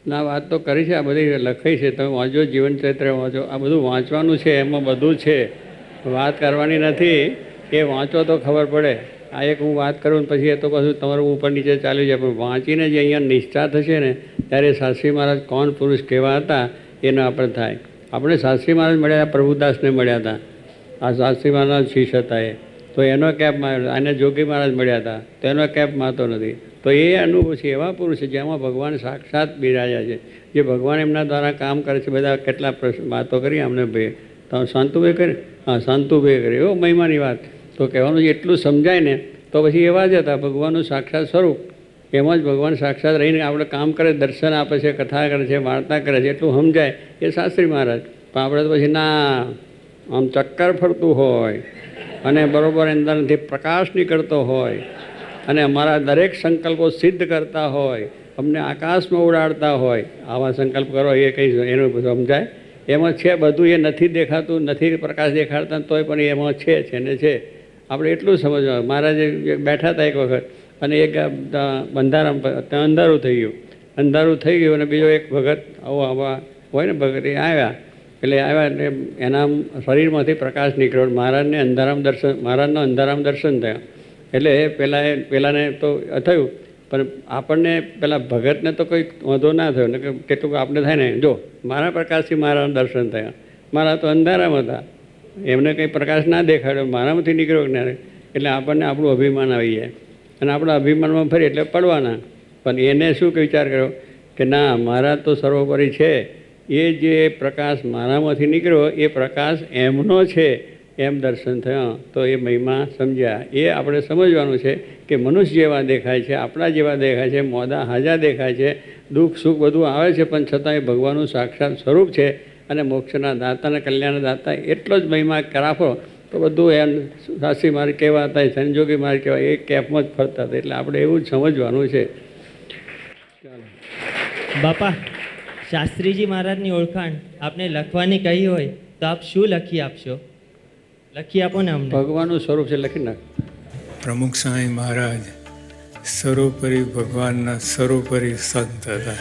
ના વાત તો કરી છે, આ બધી લખાઈ છે, તમે વાંચો, જીવન ચરિત્ર વાંચો, આ બધું વાંચવાનું છે, એમાં બધું છે, વાત કરવાની નથી. એ વાંચો તો ખબર પડે. આ એક હું વાત કરું પછી એ તો પાછું તમારું ઉપર નીચે ચાલી જાય, પણ વાંચીને જે અહીંયા નિષ્ઠા થશે ને ત્યારે શાસ્ત્રી મહારાજ કોણ પુરુષ કેવા હતા એનો આપણે થાય. આપણે શાસ્ત્રી મહારાજ મળ્યા, પ્રભુદાસને મળ્યા હતા, આ શાસ્ત્રી મહારાજ શિષ્ય હતા એ, તો એનો કેપ માર્યો. આને જોગી મહારાજ મળ્યા હતા તો એનો કેપ મારતો નથી. તો એ અનુભવ છે, એવા પુરુષ છે જેમાં ભગવાન સાક્ષાત બિરાજ્યા છે, જે ભગવાન એમના દ્વારા કામ કરે છે. બધા કેટલા વાતો કરી અમને ભાઈ, તો શાંતુભાઈ કરી, હા શાંતુભાઈ કરી, એવો મહિમાની વાત. તો કહેવાનું એટલું સમજાય ને તો પછી એવા જ હતા, ભગવાનનું સાક્ષાત સ્વરૂપ. એમાં જ ભગવાન સાક્ષાત રહીને આપણે કામ કરે, દર્શન આપે છે, કથા કરે છે, વાર્તા કરે છે, એટલું સમજાય એ શાસ્ત્રી મહારાજ. પણ આપણે તો પછી ના, આમ ચક્કર ફરતું હોય અને બરાબર અંદરથી પ્રકાશ નીકળતો હોય અને અમારા દરેક સંકલ્પો સિદ્ધ કરતા હોય, અમને આકાશમાં ઉડાડતા હોય. આવા સંકલ્પ કરો એ કંઈ એનું સમજાય. એમાં છે બધું, એ નથી દેખાતું, નથી પ્રકાશ દેખાડતા, તોય પણ એમાં છે ને છે. આપણે એટલું સમજવાનું. મહારાજે બેઠા હતા એક વખત અને એક બંધારણ ત્યાં અંધારું થઈ ગયું અને બીજો એક ભગત આવો આવા હોય ને ભગત, એ આવ્યા. એટલે આવ્યા એટલે એના શરીરમાંથી પ્રકાશ નીકળ્યો. મહારાજને અંધારામાં દર્શન થયા. એટલે પેલાને તો થયું, પણ આપણને પેલા ભગતને તો કોઈ વાંધો ના થયો ને, કેટલુંક આપણે થાય ને, જો મારા પ્રકાશથી મારા દર્શન થયા, મારા તો અંધારામાં હતા, એમને કંઈ પ્રકાશ ના દેખાડ્યો, મારામાંથી નીકળ્યો જ્ઞાન. એટલે આપણને આપણું અભિમાન આવી જાય અને આપણા અભિમાનમાં ફરી એટલે પડવાના. પણ એને શું વિચાર કર્યો કે ના, મારા તો સર્વોપરી છે, એ જે પ્રકાશ મારામાંથી નીકળ્યો એ પ્રકાશ એમનો છે, એમ દર્શન થયા. તો એ મહિમા સમજ્યા. એ આપણે સમજવાનું છે કે મનુષ્ય જેવા દેખાય છે, આપણા જેવા દેખાય છે, મોદા હાજા દેખાય છે, દુઃખ સુખ બધું આવે છે, પણ છતાં એ ભગવાનનું સાક્ષાત સ્વરૂપ છે અને મોક્ષના દાતા અને કલ્યાણ દાતા. એટલો જ મહિમા રાખો તો બધું એમ શાસ્ત્રી મારી કહેવા હતા, સંજોગી મારી કહેવાય, એ કેપમાં જ ફરતા હતા. એટલે આપણે એવું જ સમજવાનું છે. ચાલો બાપા, શાસ્ત્રીજી મહારાજની ઓળખાણ આપને લખવાની કહી હોય તો આપ શું લખી આપશો? લખી આપો ને અમને. ભગવાનનું સ્વરૂપ છે, લખી નાખ. પ્રમુખ સ્વામી મહારાજ સર્વોપરી ભગવાનના સર્વોપરી સંત હતા.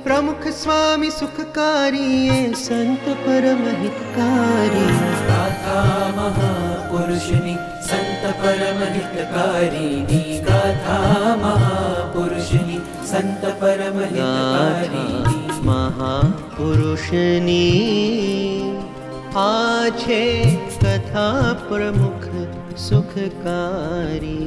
प्रमुख स्वामी सुखकारी ये संत परम हितकारी. गाथा महापुरुषनी संत परम हितकारी. गाथा महापुरुषनी संत परम हितकारी. महापुरुषनी આ છે કથા પ્રમુખ સુખકારી.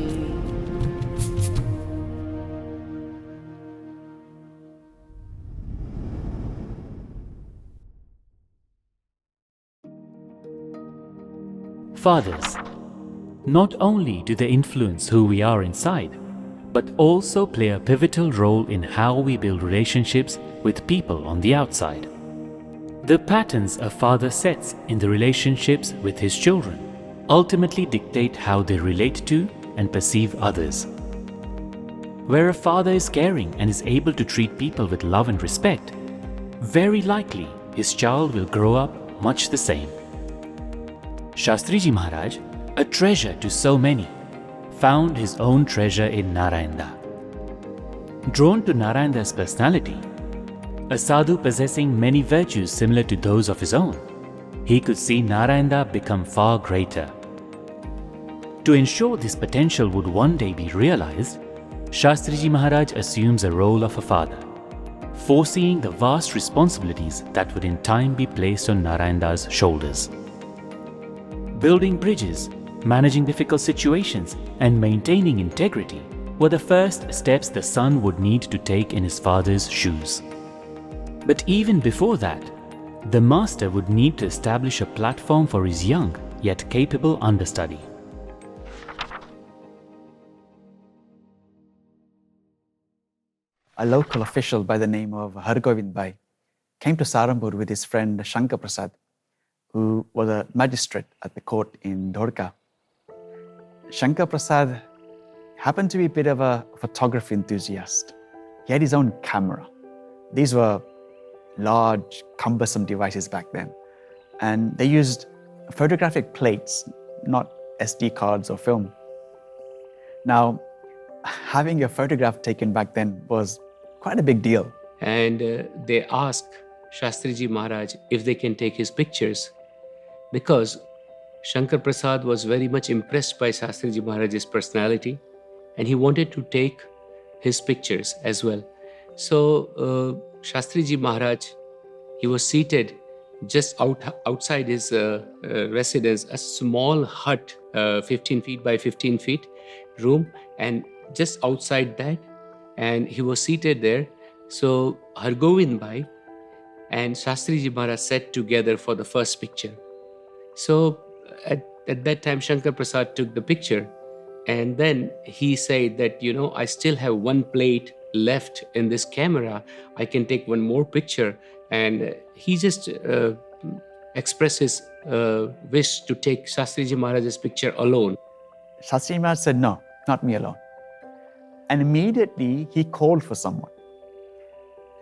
Fathers, not only do they influence who we are inside, but also play a pivotal role in how we build relationships with people on the outside. The patterns a father sets in the relationships with his children ultimately dictate how they relate to and perceive others. Where a father is caring and is able to treat people with love and respect, very likely his child will grow up much the same. Shastriji Maharaj, a treasure to so many, found his own treasure in Naranda. Drawn to Naranda's personality, a sadhu possessing many virtues similar to those of his own, he could see Naranda become far greater. To ensure this potential would one day be realized, Shastriji Maharaj assumes a role of a father, foreseeing the vast responsibilities that would in time be placed on Naranda's shoulders. Building bridges, managing difficult situations, and maintaining integrity were the first steps the son would need to take in his father's shoes. But even before that, the master would need to establish a platform for his young yet capable understudy. a local official by the name of Hargovind Bhai came to Sarambur with his friend Shankar Prasad, who was a magistrate at the court in Dhodka. Shankar Prasad happened to be a bit of a photography enthusiast. He had his own camera. These were large, cumbersome devices back then. And they used photographic plates, not SD cards or film. Now, having a photograph taken back then was quite a big deal. And they asked Shastriji Maharaj if they can take his pictures, because Shankar Prasad was very much impressed by Shastriji Maharaj's personality, and he wanted to take his pictures as well. So Shastriji Maharaj, he was seated just outside his residence, a small hut, 15 feet by 15 feet room, and just outside that, and he was seated there. So Hargovind Bhai and Shastriji Maharaj sat together for the first picture. So at that time, Shankar Prasad took the picture, and then he said that, I still have one plate left in this camera. I can take one more picture. And he just expressed his wish to take Shastriji Maharaj's picture alone. Shastriji Maharaj said, no, not me alone. And immediately he called for someone.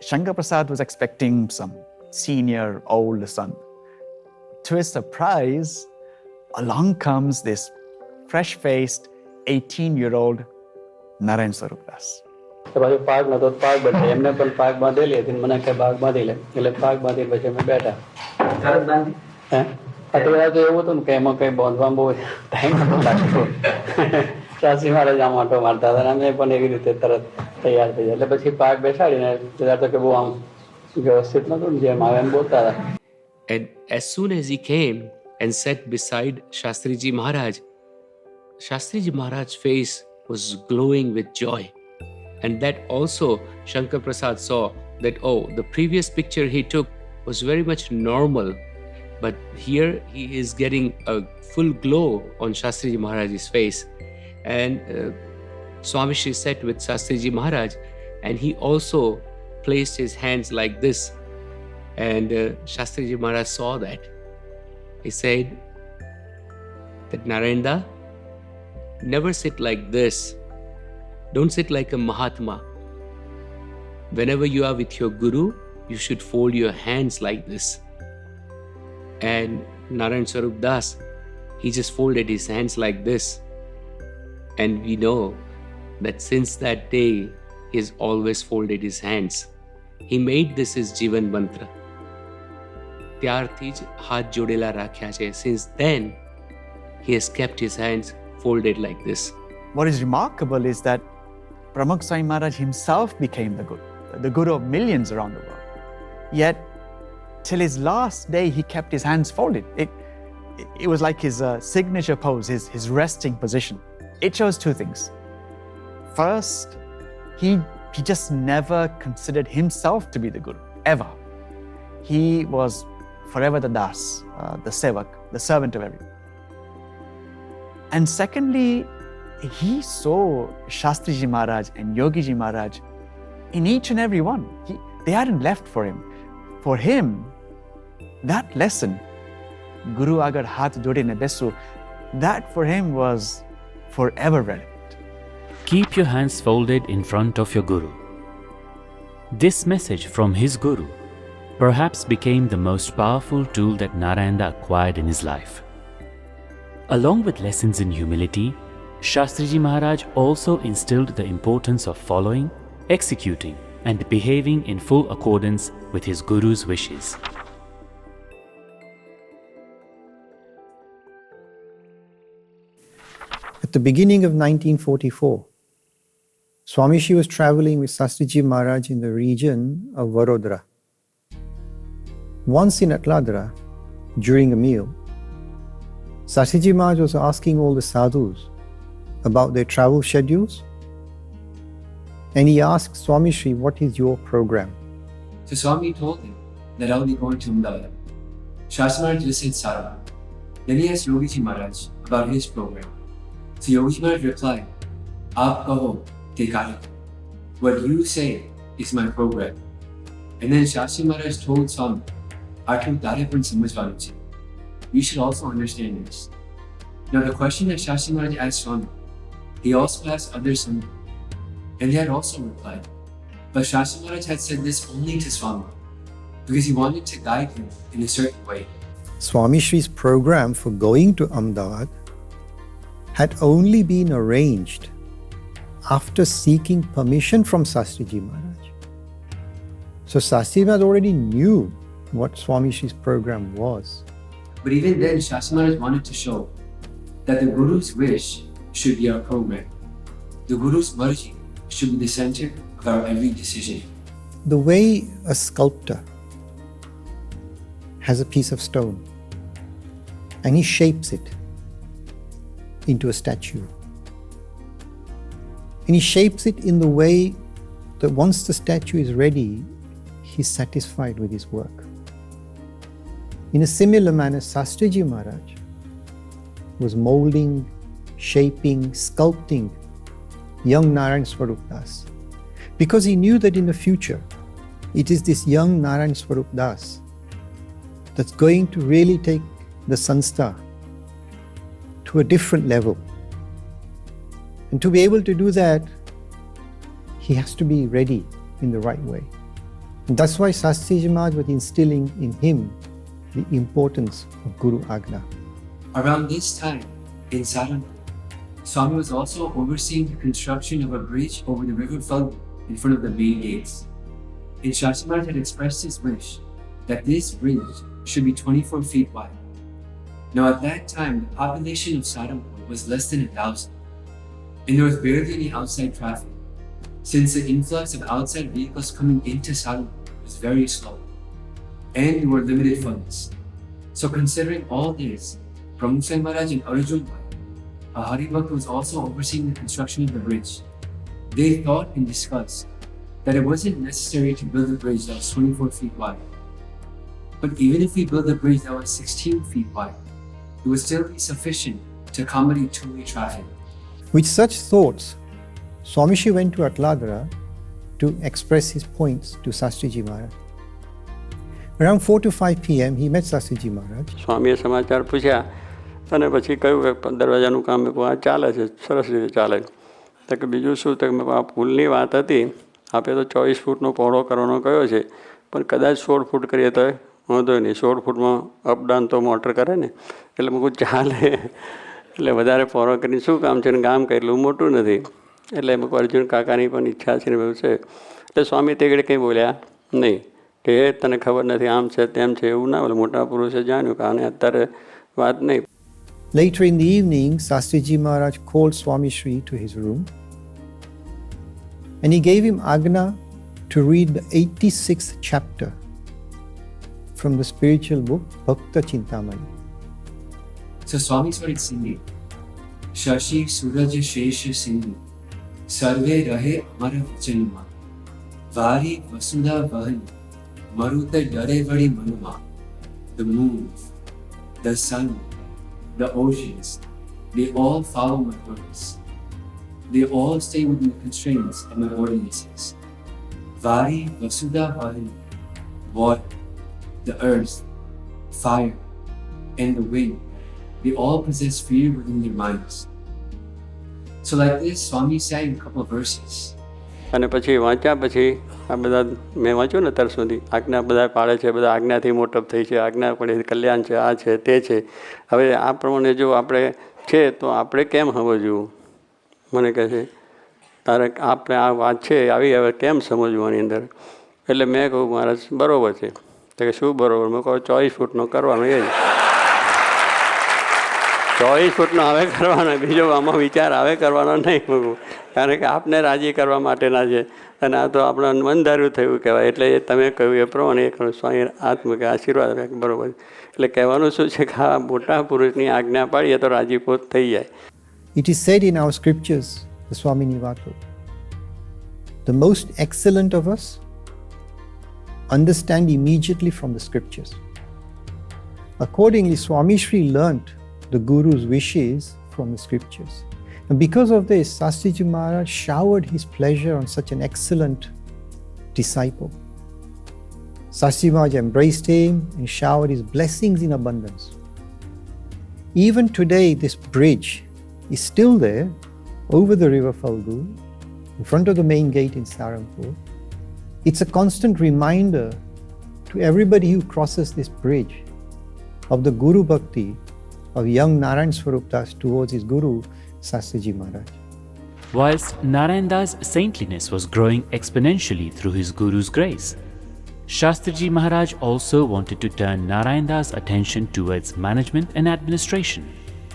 Shankar Prasad was expecting some senior, old son. To his surprise, along comes this fresh-faced 18-year-old Narayan Swarup Das. તો પાછું પાક નતો પાક બેઠા એમને પણ પાક બાંધેલી હતી મને કે પાક બાંધી લે એટલે પાક બાંધી પછી અમે બેઠા હે અત્યારે તો એવું હતું ને કે એમાં કઈ બાંધવામાં બહુ ટાઈમ નતો લાગતો શાસ્ત્રી મહારાજ આમ આંટો મારતા હતા અમે પણ એવી રીતે તરત તૈયાર થઈ જાય એટલે પછી પાક બેસાડીને તો કે બહુ આમ વ્યવસ્થિત નતું ને જેમ આવે એમ બોલતા હતા. And as soon as he came and sat beside Shastriji Maharaj, Shastriji Maharaj's face was glowing with joy. And that also Shankar Prasad saw that, the previous picture he took was very much normal, but here he is getting a full glow on Shastriji Maharaj's face. And Swami Shri sat with Shastriji Maharaj, and he also placed his hands like this. And Shastriji Maharaj saw that. He said that, Naranda, never sit like this. Don't sit like a Mahatma. Whenever you are with your Guru, you should fold your hands like this. And Narayan Swarup Das, he just folded his hands like this. And we know that since that day, he has always folded his hands. He made this his jivan mantra. ત્યારથી જ હાથ જોડેલા રાખ્યા છે. Since then, he has kept his hands folded like this. What is remarkable is that Pramukh Swami Maharaj himself became the guru of millions around the world. Yet, till his last day, he kept his hands folded. It was like his signature pose, his resting position. It shows two things. First, he just never considered himself to be the guru, ever. He was forever the das, the sevak, the servant of everyone. And secondly, he saw Shastriji Maharaj and Yogiji Maharaj in each and every one. They hadn't left for him. For him, that lesson, Guru Agar Hath Jode Ne Besu, that for him was forever relevant. Keep your hands folded in front of your Guru. This message from his Guru perhaps became the most powerful tool that Naranda acquired in his life. Along with lessons in humility, Shastriji Maharaj also instilled the importance of following, executing, and behaving in full accordance with his Guru's wishes. At the beginning of 1944, Swami Shri was traveling with Shastriji Maharaj in the region of Vadodara. Once in Atladra, during a meal, Shastriji Maharaj was asking all the sadhus about their travel schedules, and he asked Swami Shri, what is your program? So Swami told him that I'll be going to Ahmedabad. Shastriji Maharaj listened silently. Then he asked Yogiji Maharaj about his program. So Yogiji Maharaj replied, Aap kaho, te kahe. What you say is my program. And then Shastriji Maharaj told Swami, Aatlu tare pan samajhvanu chhe. You should also understand this. Now the question that Shastriji Maharaj asked Swami, he also asked others Swami, and they had also replied. But Shastriji Maharaj had said this only to Swami, because he wanted to guide him in a certain way. Swami Shri's program for going to Ahmedabad had only been arranged after seeking permission from Shastriji Maharaj. So Shastriji Maharaj already knew what Swami Shri's program was. But even then, Shastriji Maharaj wanted to show that the Guru's wish should be our program. The Guru's marji should be the center of our every decision. The way a sculptor has a piece of stone and he shapes it into a statue. And he shapes it in the way that once the statue is ready, he's satisfied with his work. In a similar manner, Shastriji Maharaj was molding, shaping, sculpting young Narayan Swarup Das, because he knew that in the future, it is this young Narayan Swarup Das that's going to really take the Sanstha to a different level. And to be able to do that, he has to be ready in the right way. And that's why Shastriji Maharaj was instilling in him the importance of Guru Agna. Around this time, in Saranpur, Swami was also overseeing the construction of a bridge over the river Fending in front of the main gates. And Shastriji Maharaj had expressed his wish that this bridge should be 24 feet wide. Now at that time, the population of Saranpur was less than 1,000, and there was barely any outside traffic, since the influx of outside vehicles coming into Saranpur was very slow, and there were limited funds. So considering all this, Pramukh Swami Maharaj and Arjun Bhai, a Hari Bhakt, was also overseeing the construction of the bridge. They thought and discussed that it wasn't necessary to build a bridge that was 24 feet wide. But even if we build a bridge that was 16 feet wide, it would still be sufficient to accommodate two-way traffic. With such thoughts, Swami Shri went to Atladra to express his points to Shastriji Maharaj. Around 4 to 5 p.m., he met Shastriji Maharaj. સ્વામીએ સમાચાર પૂછ્યા અને પછી કહ્યું કે દરવાજાનું કામ આ ચાલે છે, સરસ રીતે ચાલે. તો કે બીજું શું? તો આ પુલની વાત હતી, આપે તો 24 ફૂટનો પહોળો કરવાનો કહ્યો છે, પણ કદાચ 16 ફૂટ કરીએ તો વાંધો નહીં. 16 ફૂટમાં અપ ડાઉન તો મોટર કરે ને, એટલે મૂકું ચાલે. એટલે વધારે પહોળો કરીને શું કામ છે? ગામ કંઈ એટલું મોટું નથી. એટલે મૂકું અર્જુન કાકાની પણ ઈચ્છા છે ને એવું છે. એટલે સ્વામી તે ઘડી કંઈ બોલ્યા નહીં કે તને ખબર નથી, આમ છે તેમ છે, એવું ના બોલે. મોટા પુરુષે જાણ્યું કે આને અત્યારે વાત નહીં. Later in the evening, Shastriji Maharaj called Swami Shri to his room and he gave him Agna to read the 86th chapter from the spiritual book Bhakta Chintamani. So Swami started singing, Shashi Suraj Shesha Sindhu, Sarve Rahe Amara Vachanma, Vari Vasudha Vahan, Maruta Dare Vadi Manuma. The moon, the sun, the oceans, they all follow my orders. They all stay within the constraints of my ordinances. Vari Vasudha Vahan, water, the earth, fire, and the wind, they all possess fear within their minds. So like this, Swami sang a couple of verses. અને પછી વાંચ્યા પછી આ બધા મેં વાંચ્યું ને અત્યાર સુધી આજ્ઞા બધા પાળે છે, બધા આજ્ઞાથી મોટપ થઈ છે, આજ્ઞા પડે કલ્યાણ છે, આ છે તે છે. હવે આ પ્રમાણે જો આપણે છે તો આપણે કેમ સમજવું? મને કહે છે તારે આપણે આ વાત છે આવી હવે કેમ સમજવાની અંદર? એટલે મેં કહું મહારાજ બરાબર છે. તો કે શું બરાબર? મેં કહું 24 ફૂટનો કરવાનો એ જ. 24 ફૂટનો હવે કરવાનો, બીજો આમાં વિચાર હવે કરવાનો નહીં. મૂકું કારણ કે આપને રાજી કરવા માટેના છે અને આ તો આપણા મનધાર્યું થયું કહેવાય. એટલે એ તમે કહ્યું એ પ્રમાણે એ કરો. સ્વામી આત્મ કે આશીર્વાદ આપે બરાબર. એટલે કહેવાનું શું છે કે આ મોટા પુરુષની આજ્ઞા પાડીએ તો રાજીપો થઈ જાય. It is said in our scriptures, the Swamini Vato, the most excellent of us understand immediately from the scriptures. Accordingly, Swami Shri learnt the Guru's wishes from the scriptures. And because of this, Shastriji Maharaj showered his pleasure on such an excellent disciple. Shastriji Maharaj embraced him and showered his blessings in abundance. Even today, this bridge is still there over the river Falgu, in front of the main gate in Sarampur. It's a constant reminder to everybody who crosses this bridge of the Guru Bhakti of young Narayan Swarup Das towards his Guru, Shastriji Maharaj. Whilst Naranda's saintliness was growing exponentially through his Guru's grace, Shastriji Maharaj also wanted to turn Naranda's attention towards management and administration,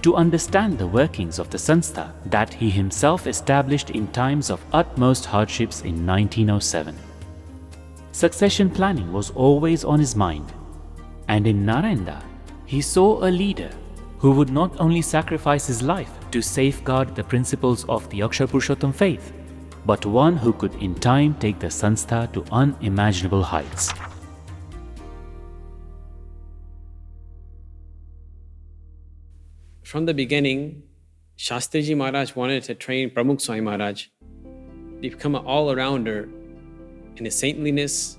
to understand the workings of the Sanstha that he himself established in times of utmost hardships in 1907. Succession planning was always on his mind, and in Naranda, he saw a leader who would not only sacrifice his life to safeguard the principles of the Akshar Purushottam faith, but one who could in time take the Sanstha to unimaginable heights. From the beginning, Shastriji Maharaj wanted to train Pramukh Swami Maharaj to become an all-arounder in his saintliness,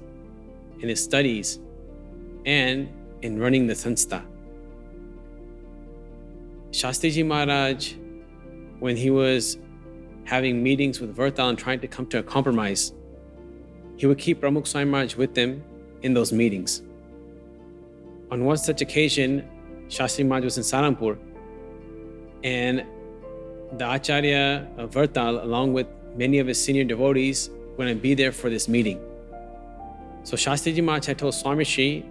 in his studies, and in running the Sanstha. Shastriji Maharaj, when he was having meetings with Vartal and trying to come to a compromise, he would keep Pramukh Swami Maharaj with them in those meetings. On one such occasion, Shastriji Maharaj was in Sarampur, and the Acharya of Vartal, along with many of his senior devotees, were going to be there for this meeting. So Shastriji Maharaj had told Swami Shri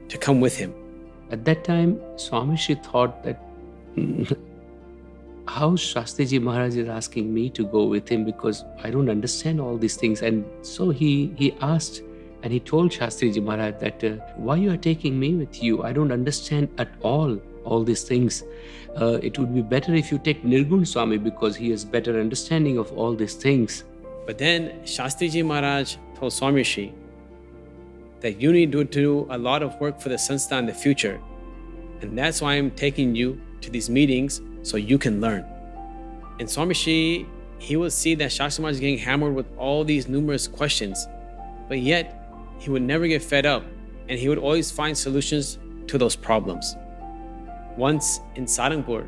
to come with him. At that time, Swami Shri thought that how Shastriji Maharaj is asking me to go with him, because I don't understand all these things. And so he asked and he told Shastriji Maharaj that why you are taking me with you? I don't understand at all these things. It would be better if you take Nirgun Swami, because he has better understanding of all these things. But then Shastriji Maharaj told Swami Shri that you need to do a lot of work for the Sanstha in the future. And that's why I'm taking you to these meetings, so you can learn. And Swami Shri, he would see that Shastriji Maharaj is getting hammered with all these numerous questions, but yet he would never get fed up, and he would always find solutions to those problems. Once in Sarampur,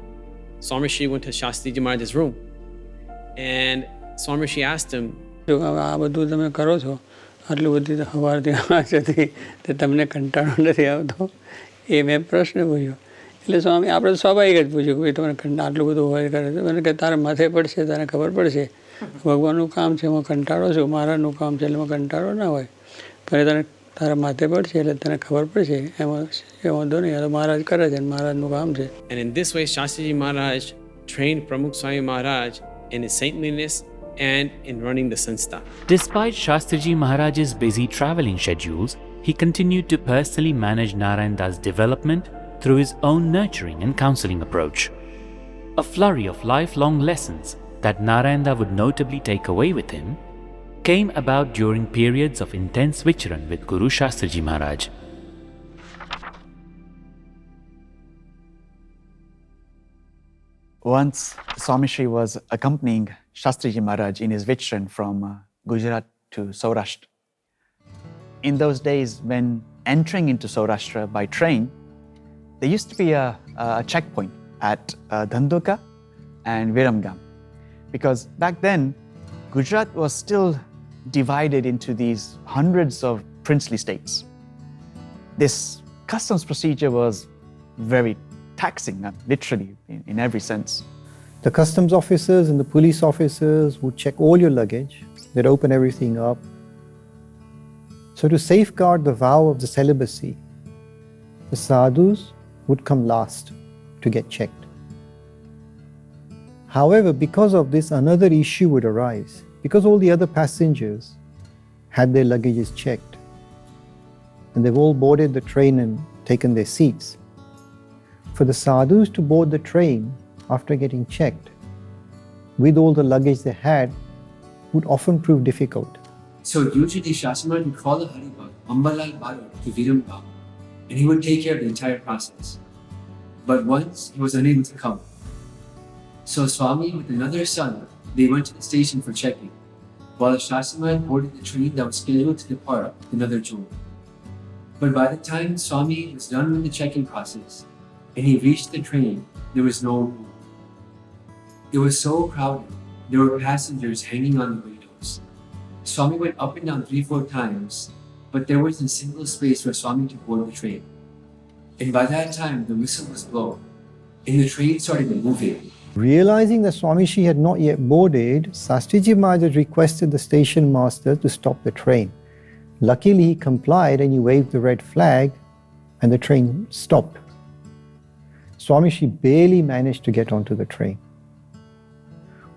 Swami Shri went to Shastriji Maharaj's room, and Swami Shri asked him, આ બધું તમે કરો છો આટલું બધી સવારથી આજથી તે તમને કંટાળો નથી આવતો એ મેં પ્રશ્ન પૂછ્યો. એટલે સ્વામી આપણે સ્વાભાવિક જ પૂછ્યું કે ભાઈ તમને આટલું બધું હોય કરે છે મને કે તારે માથે પડશે તારે ખબર પડશે ભગવાનનું કામ છે એમાં કંટાળો છું મહારાજનું કામ છે એટલે એમાં કંટાળો ના હોય પણ તને તારા માથે પડશે એટલે તને ખબર પડશે એમાં એ વાંધો નહીં આ તો મહારાજ કરે છે મહારાજનું કામ છે. And in this way, Shastriji Maharaj trained Pramukh Swami Maharaj in his saintliness and in running the Sanstha. Despite Shastriji Maharaj's busy traveling schedules, he continued to personally manage Naranda's development through his own nurturing and counseling approach. A flurry of lifelong lessons that Naranda would notably take away with him came about during periods of intense vicharan with Guru Shastriji Maharaj. Once Swami Shri was accompanying Shastriji Maharaj in his vicharan from Gujarat to Saurashtra. In those days, when entering into Saurashtra by train, there used to be a checkpoint at Dhandoka and Viramgam. Because back then, Gujarat was still divided into these hundreds of princely states. This customs procedure was very taxing, literally, in every sense. The customs officers and the police officers would check all your luggage. They'd open everything up. So to safeguard the vow of the celibacy, the sadhus would come last to get checked. However, because of this, another issue would arise. Because all the other passengers had their luggages checked, and they've all boarded the train and taken their seats. For the sadhus to board the train after getting checked with all the luggage they had would often prove difficult. So usually Shastriji would call the Haribhakt, Ambalal Barot, to Viramgam, and he would take care of the entire process. But once he was unable to come. So Swami with another son, they went to the station for checking. while Shastriji Maharaj boarded the train that was scheduled to depart another zone. But by the time Swami was done with the check-in process and he reached the train, there was no room. It was so crowded, there were passengers hanging on the windows. Swami went up and down 3-4 times, but there wasn't a single space for Swami to board the train. And by that time, the whistle was blown, and the train started moving. Realizing that Swami Shri had not yet boarded, Shastriji Maharaj requested the station master to stop the train. Luckily, he complied and he waved the red flag, and the train stopped. Swami Shri barely managed to get onto the train.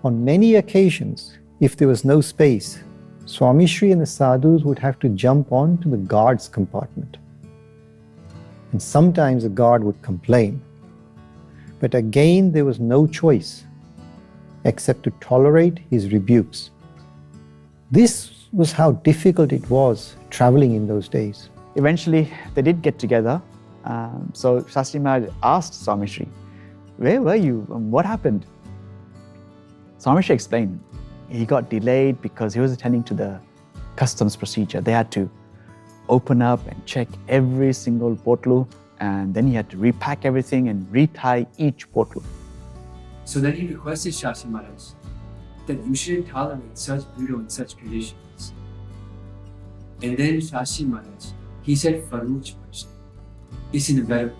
On many occasions, if there was no space, Swami Shri and the sadhus would have to jump on to the guard's compartment. And sometimes the guard would complain. But again, there was no choice except to tolerate his rebukes. This was how difficult it was traveling in those days. Eventually, they did get together. So Shastriji Maharaj asked Swami Shri, "Where were you? What happened?" Swami Shri explained, he got delayed because he was attending to the customs procedure. They had to open up and check every single potlu, and then he had to repack everything and retie each potlu. So then he requested Shastriji Maharaj that you shouldn't tolerate such brutal and such conditions. And then Shastriji Maharaj, he said Faruj first. It's inevitable.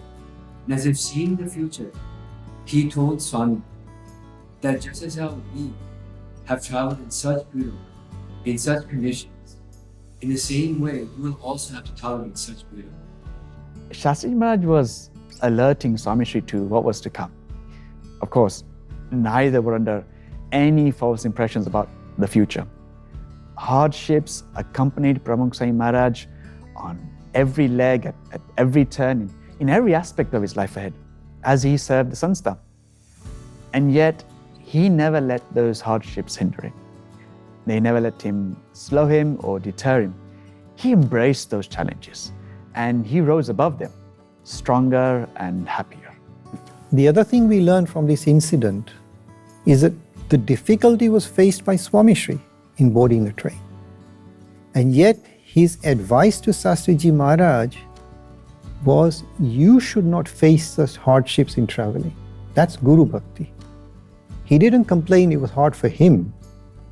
And as if seeing the future, he told Swami that just as how we have traveled in such brutal, in such conditions, in the same way, you will also have to tolerate such brutal. Shastriji Maharaj was alerting Swami Shri to what was to come. Of course, neither were under any false impressions about the future. Hardships accompanied Pramukh Swami Maharaj on every leg, at every turn, in every aspect of his life ahead, as he served the Sanstha. And yet, he never let those hardships hinder him. They never let him slow him or deter him. He embraced those challenges and he rose above them, stronger and happier. The other thing we learned from this incident is that the difficulty was faced by Swami Shri in boarding the train. And yet, his advice to Shastriji Maharaj was, you should not face such hardships in traveling. That's Guru Bhakti. He didn't complain it was hard for him.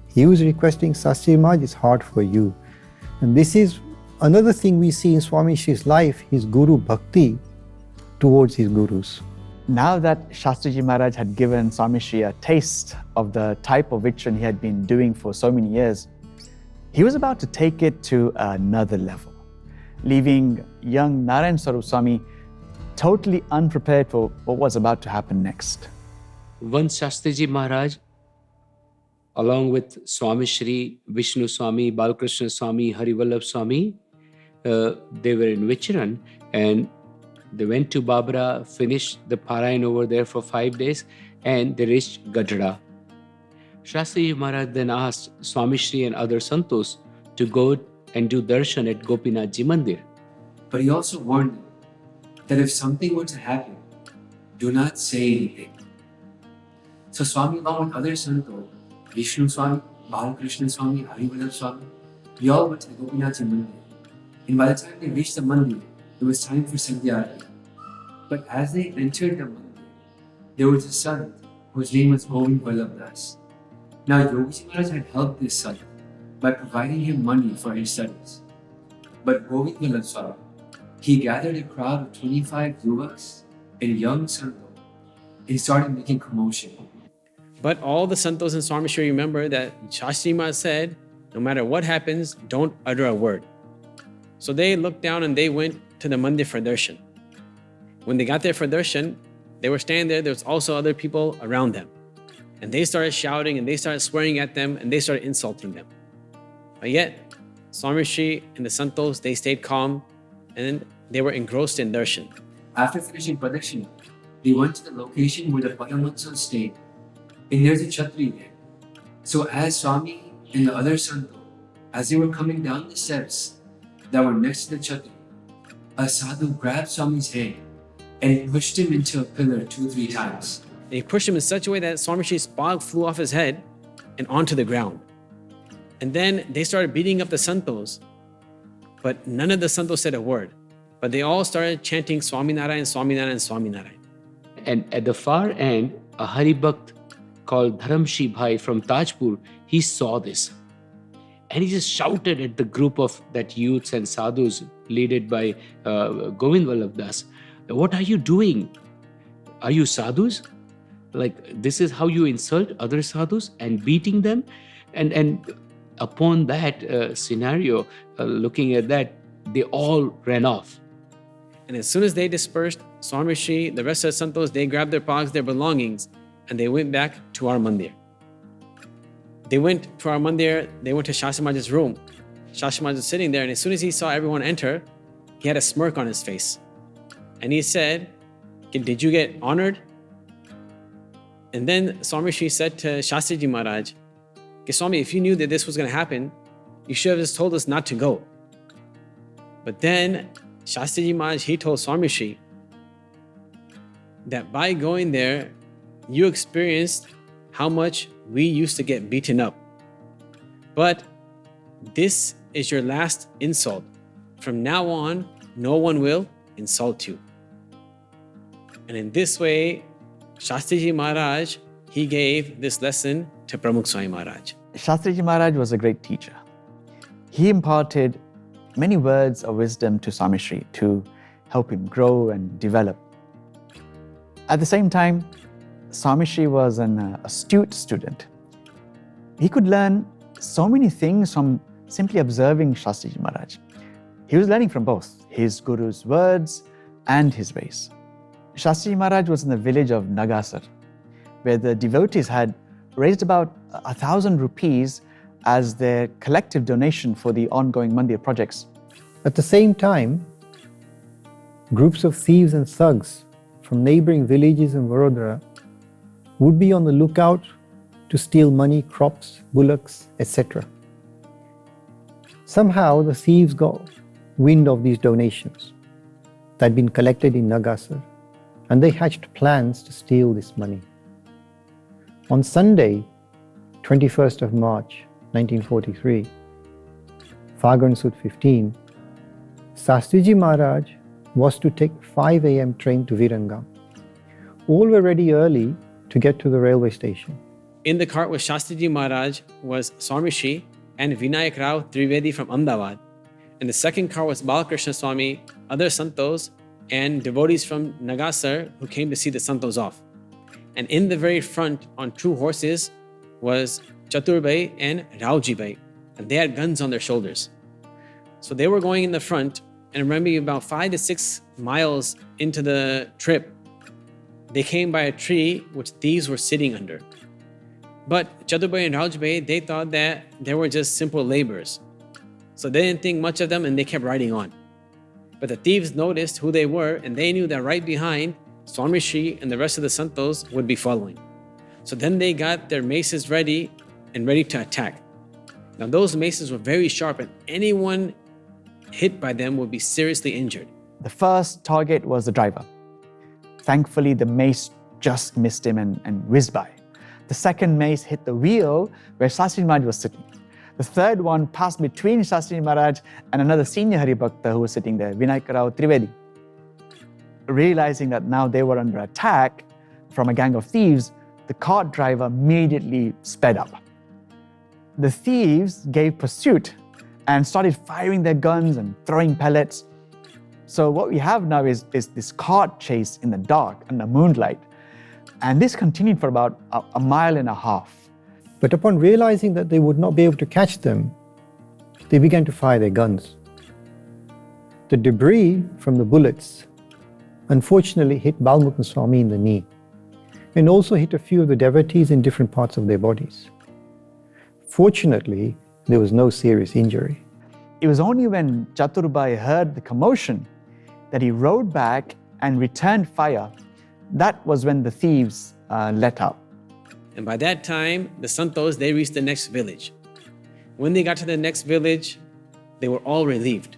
He was requesting Shastriji Maharaj, it's hard for you. And this is another thing we see in Swami Shri's life, his Guru Bhakti towards his Gurus. Now that Shastriji Maharaj had given Swami Shri a taste of the type of Vichran he had been doing for so many years, he was about to take it to another level, leaving young Narayan Swarup Swami totally unprepared for what was about to happen next. Once Shastriji Maharaj, along with Swami Shri, Vishnu Swami, Balakrishna Swami, Harivallabh Swami, they were in Vichran and they went to Babra, finished the Parayan over there for 5 days, and they reached Gadhra. Shastriji Maharaj then asked Swami Shri and other santos to go and do darshan at Gopinath Ji Mandir. But he also warned them that if something were to happen, do not say anything. So Swami, along with other santos, Vishnu Swami, Balakrishna Swami, Harivallabh Swami, we all went to the Gopinath Ji Mandir. And by the time they reached the mandir, it was time for Sandhya Arati. But as they entered the mandir, there was a sant whose name was Impenetrable. Now Yogiji Maharaj had helped this sant by providing him money for his studies. But Govindvallabh Swami, he gathered a crowd of 25 yuvaks and young santos and started making commotion. But all the santos and Swami Shri remember that Shastriji Maharaj said, no matter what happens, don't utter a word. So they looked down and they went to the mandir for darshan. When they got there for darshan, they were standing there was also other people around them. And they started shouting and they started swearing at them and they started insulting them. But yet, Swami Shri and the santos, they stayed calm and they were engrossed in darshan. After finishing pradakshina, they went to the location where the Paramahansa stayed. And there's a chhatri there. So as Swami and the other santo, as they were coming down the steps that were next to the chhatri, a sadhu grabbed Swami's hand and pushed him into a pillar 2-3 times. And he pushed him in such a way that Swami Shri's bog flew off his head and onto the ground. And then they started beating up the santos, but none of the santos said a word. But they all started chanting Swaminarayan, Swaminarayan, Swaminarayan. And at the far end, a Haribhakt called Dharamshi Bhai from Tajpur, he saw this. And he just shouted at the group of that youths and sadhus led by Govind Vallabh Das, "What are you doing? Are you sadhus? Like, this is how you insult other sadhus and beating them?" And upon that scenario, looking at that, they all ran off. And as soon as they dispersed, Swami Shri, the rest of the santos, they grabbed their pags, their belongings, and they went back to our mandir. They went to our mandir, they went to Shastriji Maharaj's room. Shastriji Maharaj was sitting there, and as soon as he saw everyone enter, he had a smirk on his face. And he said, "Did you get honored?" And then Swami Shri said to Shastriji Maharaj, "Swami, if you knew that this was going to happen, you should have just told us not to go." But then Shastriji Maharaj, he told Swami Shri that by going there, you experienced how much we used to get beaten up. But this is your last insult. From now on, no one will insult you. And in this way, Shastriji Maharaj, he gave this lesson to Pramukh Swami Maharaj. Shastriji Maharaj was a great teacher. He imparted many words of wisdom to Swami Shri to help him grow and develop. At the same time, Swami Shri was an astute student. He could learn so many things from simply observing Shastriji Maharaj. He was learning from both his guru's words and his ways. Shastriji Maharaj was in the village of Nagasar, where the devotees had raised about 1,000 rupees as their collective donation for the ongoing mandir projects. At the same time, groups of thieves and thugs from neighboring villages in Vadodara would be on the lookout to steal money, crops, bullocks, etc. Somehow the thieves got wind of these donations that had been collected in Nagasar, and they hatched plans to steal this money. On Sunday, 21st of March, 1943, Phagan Sud 15, Shastriji Maharaj was to take 5 a.m. train to Virangam. All were ready early to get to the railway station. In the cart with Shastriji Maharaj was Swami Shri and Vinayak Rao Trivedi from Ahmedabad. In the second car was Balakrishna Swami, other santos, and devotees from Nagasar who came to see the santos off. And in the very front, on 2 horses, was Chaturbhai and Raoji Bhai, and they had guns on their shoulders. So they were going in the front, and remember, about 5 to 6 miles into the trip, they came by a tree which thieves were sitting under. But Chaturbhai and Raoji Bhai, they thought that they were just simple laborers. So they didn't think much of them, and they kept riding on. But the thieves noticed who they were, and they knew that right behind, Swami Shri and the rest of the santos would be following. So then they got their maces ready and ready to attack. Now those maces were very sharp, and anyone hit by them would be seriously injured. The first target was the driver. Thankfully, the mace just missed him and whizzed by. The second mace hit the wheel where Shastriji Maharaj was sitting. The third one passed between Shastriji Maharaj and another senior Haribhakta who was sitting there, Vinayak Rao Trivedi. Realizing that now they were under attack from a gang of thieves, the cart driver immediately sped up. The thieves gave pursuit and started firing their guns and throwing pellets. So what we have now is this cart chase in the dark under moonlight. And this continued for about a mile and a half. But upon realizing that they would not be able to catch them, they began to fire their guns. The debris from the bullets unfortunately hit Balmukhan Swami in the knee and also hit a few of the devotees in different parts of their bodies. Fortunately, there was no serious injury. It was only when Chaturbhai heard the commotion that he rode back and returned fire. That was when the thieves let up. And by that time, the santos, they reached the next village. When they got to the next village, they were all relieved.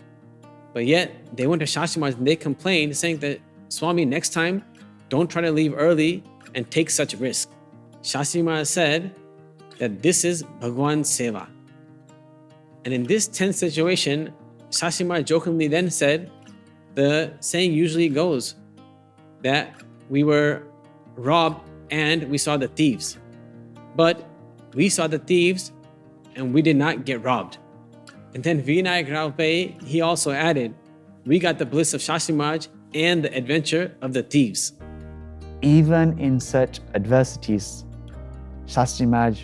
But yet, they went to Shastriji Maharaj and they complained, saying that, Swami, next time, don't try to leave early and take such risk. Shastriji Maharaj said that this is Bhagwan's seva. And in this tense situation, Shastriji Maharaj jokingly then said, the saying usually goes that we were robbed and we saw the thieves. But we saw the thieves and we did not get robbed. And then Vinayak Raupe, he also added, we got the bliss of Shastriji Maharaj and the adventure of the thieves. Even in such adversities, Shastriji Maharaj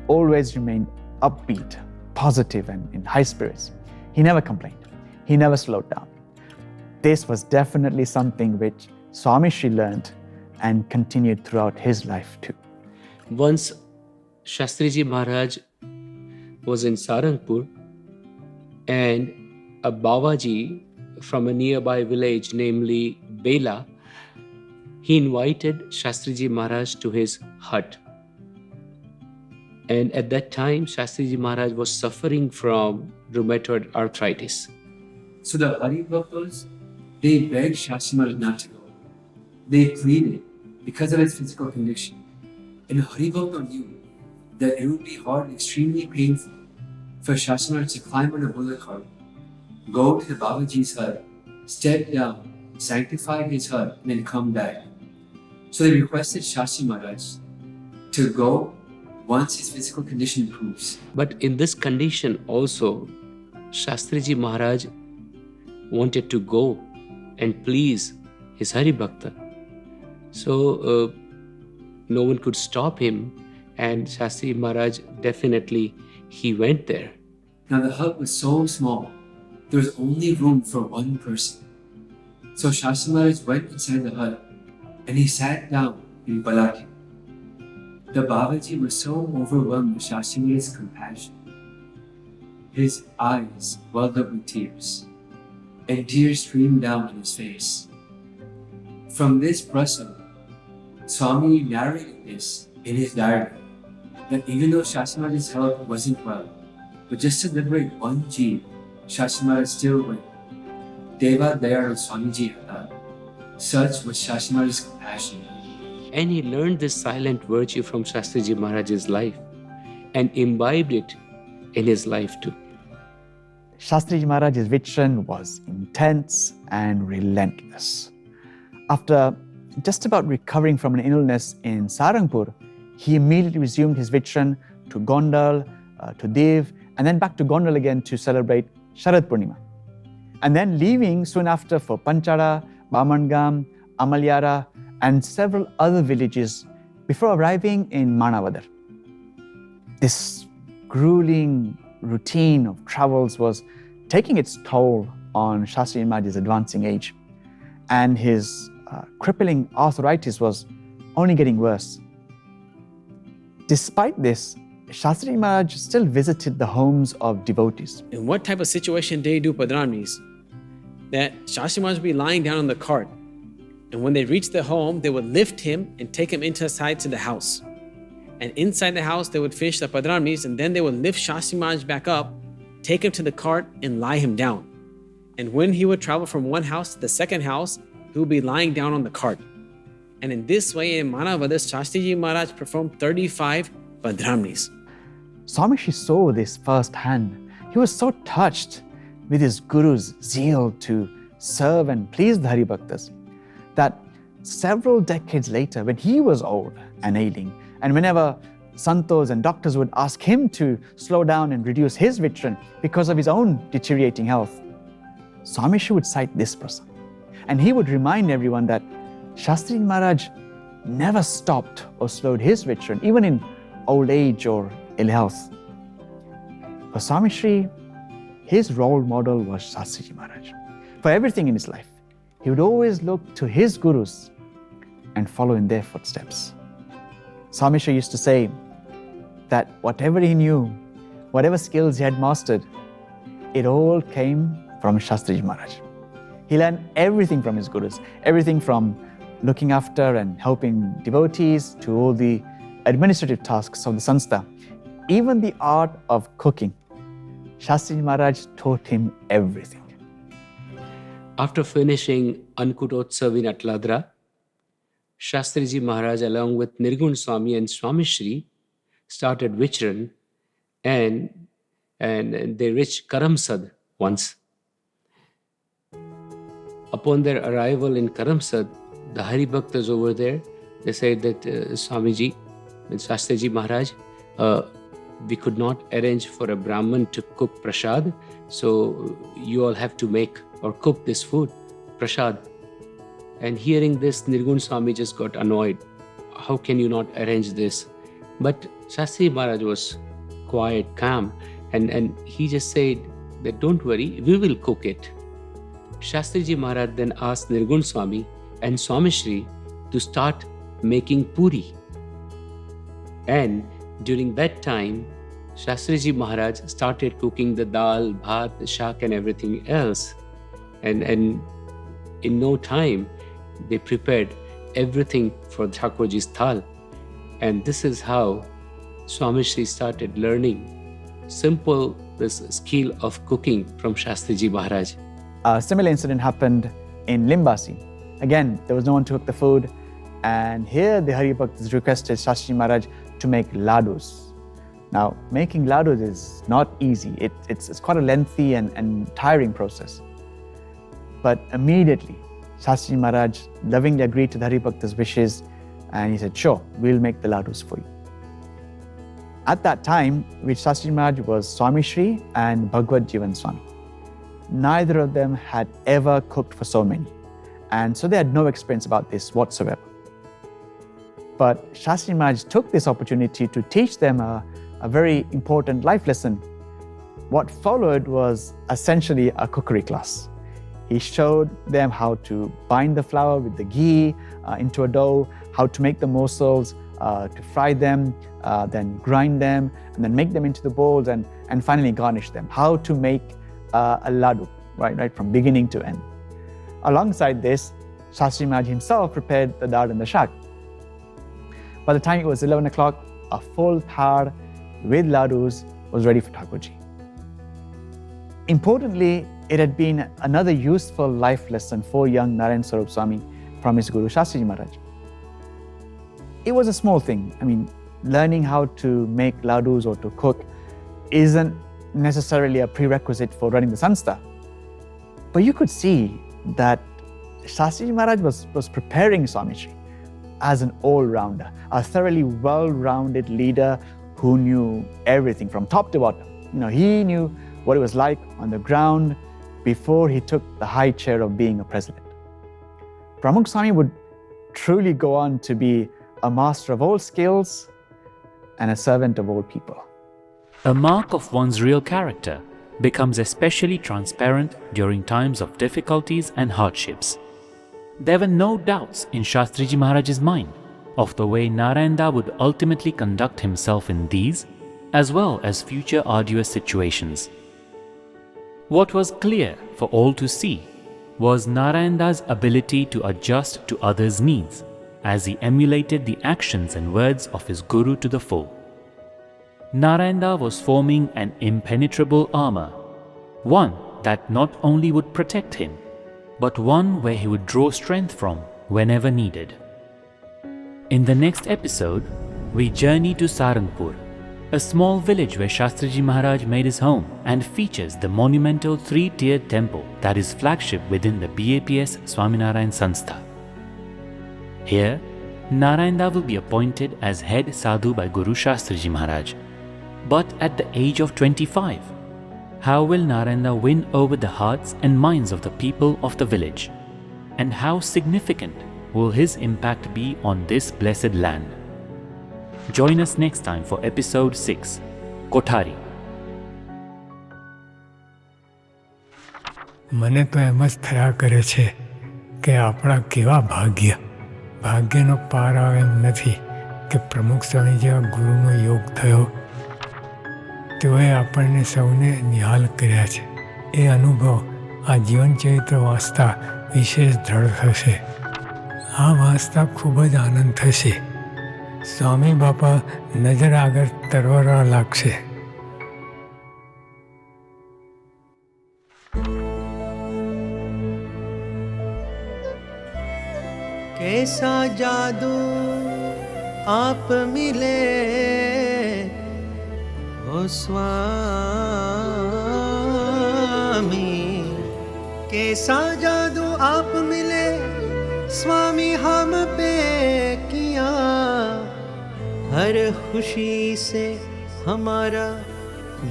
always remained upbeat, positive, and in high spirits. He never complained. He never slowed down. This was definitely something which Swami Shri learned and continued throughout his life too. Once Shastriji Maharaj was in Sarangpur, and a Babaji from a nearby village, namely Bela, he invited Shastriji Maharaj to his hut. And at that time, Shastriji Maharaj was suffering from rheumatoid arthritis. So the Hari Bhaktas, they begged Shastriji Maharaj not to go. They pleaded because of his physical condition. And Hari Bhakta knew that it would be hard and extremely painful for Shastriji Maharaj to climb on a bullock cart, go to the Babaji's hut, step down, sanctify his hut, and then come back. So they requested Shastriji Maharaj to go once his physical condition improves. But in this condition also, Shastriji Maharaj wanted to go and please his Hari Bhakta. So no one could stop him, and Shastriji Maharaj definitely, he went there. Now the hut was so small, there was only room for one person. So Shastriji Maharaj went inside the hut and he sat down in Palaki. The Babaji was so overwhelmed with Shastriji Maharaj's compassion. His eyes welled up with tears, and tears streamed down on his face. From this prasang, Swami narrated this in his diary, that even though Shastriji Maharaj's health wasn't well, but just to liberate one jeev, Shastriji Maharaj still went. Deva Dayal Swamiji Hata. Such was Shastriji Maharaj's compassion. And he learned this silent virtue from Shastriji Maharaj's life and imbibed it in his life too. Shastriji Maharaj's vision was intense and relentless. After just about recovering from an illness in Sarangpur, he immediately resumed his vision to Gondal, to Dev, and then back to Gondal again to celebrate Sharad Purnima. And then leaving soon after for Panchara, Bamangam, Amalyara, and several other villages before arriving in Manavadar. This grueling routine of travels was taking its toll on Shastriji Maharaj's advancing age, and his crippling arthritis was only getting worse. Despite this, Shastriji Maharaj still visited the homes of devotees. In what type of situation they do Padramis? That Shastriji Maharaj would be lying down on the cart, and when they reached the home, they would lift him and take him inside to the house. And inside the house, they would finish the Padramis, and then they would lift Shastriji Maharaj back up, take him to the cart, and lie him down. And when he would travel from one house to the second house, he would be lying down on the cart. And in this way, in Manavadar, Shastriji Maharaj performed 35 Padramis. Swami Shri saw this firsthand. He was so touched with his Guru's zeal to serve and please the Hari Bhaktas that several decades later, when he was old and ailing, and whenever santos and doctors would ask him to slow down and reduce his vitran because of his own deteriorating health, Swami Shri would cite this prasang. And he would remind everyone that Shastriji Maharaj never stopped or slowed his vitran, even in old age or ill health. For Swami Shri, his role model was Shastriji Maharaj. For everything in his life, he would always look to his gurus and follow in their footsteps. Swami Shri used to say that whatever he knew, whatever skills he had mastered, it all came from Shastriji Maharaj. He learned everything from his gurus, everything from looking after and helping devotees to all the administrative tasks of the Sanstha, even the art of cooking. Shastriji Maharaj taught him everything. After finishing Ankutotsav in Atladra, Shastriji Maharaj, along with Nirgun Swami and Swami Shri, started Vichran, and and they reached Karamsad once. Upon their arrival in Karamsad, the Hari Bhaktas over there, they said that Swamiji and Shastriji Maharaj, we could not arrange for a Brahmin to cook prasad, so you all have to make or cook this food, prasad. And hearing this, Nirgun Swami just got annoyed. How can you not arrange this? But Shastriji Maharaj was quiet, calm, and he just said that don't worry, we will cook it. Shastriji Maharaj then asked Nirgun Swami and Swami Shri to start making puri. And during that time, Shastriji Maharaj started cooking the dal, bhat, the shak and everything else. And in no time, they prepared everything for Thakurji's thal. And this is how Swami Shri started learning this skill of cooking from Shastriji Maharaj. A similar incident happened in Limbasi. Again, there was no one to cook the food, and here the Hari Bhaktas requested Shastriji Maharaj to make ladus. Now, making ladus is not easy. It's quite a lengthy and tiring process. But immediately, Shastriji Maharaj lovingly agreed to the Hari Bhaktas' wishes, and he said, sure, we'll make the ladus for you. At that time, with Shastriji Maharaj was Swami Shri and Bhagavad Jivan Swami. Neither of them had ever cooked for so many, and so they had no experience about this whatsoever. But Shastriji Maharaj took this opportunity to teach them a very important life lesson. What followed was essentially a cookery class. He showed them how to bind the flour with the ghee into a dough, how to make the morsels, to fry them, then grind them, and then make them into the bowls, and finally garnish them. How to make a laddu, right from beginning to end. Alongside this, Shastriji Maharaj himself prepared the dal and the shak. By the time it was 11 o'clock, a full thar with laddus was ready for Thakurji. Importantly, it had been another useful life lesson for young Narayan Sarup Swami from his Guru Shastriji Maharaj. It was a small thing. I mean, learning how to make laddus or to cook isn't necessarily a prerequisite for running the Sanstha. But you could see that Shastriji Maharaj was preparing Swami Shri as an all-rounder, a thoroughly well-rounded leader who knew everything from top to bottom. He knew what it was like on the ground before he took the high chair of being a president. Pramukh Swami would truly go on to be a master of all skills and a servant of all people. A mark of one's real character becomes especially transparent during times of difficulties and hardships. There were no doubts in Shastriji Maharaj's mind of the way Naranda would ultimately conduct himself in these, as well as future arduous situations. What was clear for all to see was Naranda's ability to adjust to others' needs as he emulated the actions and words of his Guru to the full. Naranda was forming an impenetrable armor, one that not only would protect him, but one where he would draw strength from whenever needed. In the next episode, we journey to Sarangpur, a small village where Shastriji Maharaj made his home and features the monumental 3-tiered temple that is flagship within the BAPS Swaminarayan Sanstha. Here, Naranda will be appointed as head sadhu by Guru Shastriji Maharaj. But at the age of 25, how will Naranda win over the hearts and minds of the people of the village? And how significant will his impact be on this blessed land? Join us next time for episode 6, Kothari. મને તો એમ જ થયા કરે છે કે આપણા કેવા ભાગ્યનો પાર આવે એમ નથી કે પ્રમુખ સ્વામી જેવા ગુરુનો યોગ થયો. તેઓએ આપણને સૌને નિહાલ કર્યા છે. એ અનુભવ આ જીવન ચરિત્ર વાંચતા વિશેષ દૃઢ થશે. આ વાંચતા ખૂબ જ આનંદ થશે. સ્વામી બાપા નજર આગળ તરવરવા લાગશે. कैसा जादू आप मिले स्वामी, कैसा जादू आप मिले स्वामी हम पे किया, हर खुशी से हमारा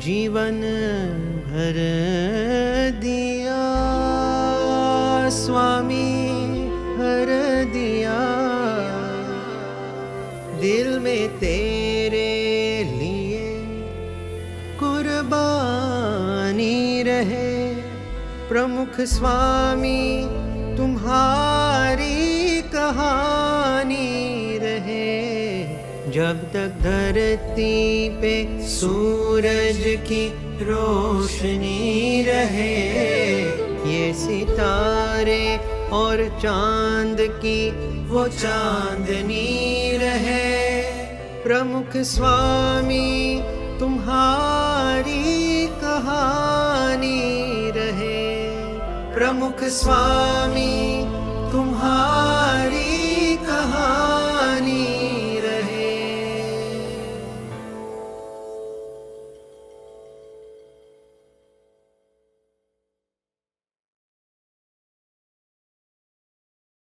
जीवन भर दिया, स्वामी भर दिया। दिल में तेरे लिए कुर्बानी रहे, प्रमुख स्वामी तुम्हारी कहानी रहे, जब तक धरती पे सूरज की रोशनी रहे, ये सितारे और चांद की वो चांदनी रहे, प्रमुख स्वामी तुम्हारी कहानी रहे, प्रमुख स्वामी तुम्हारी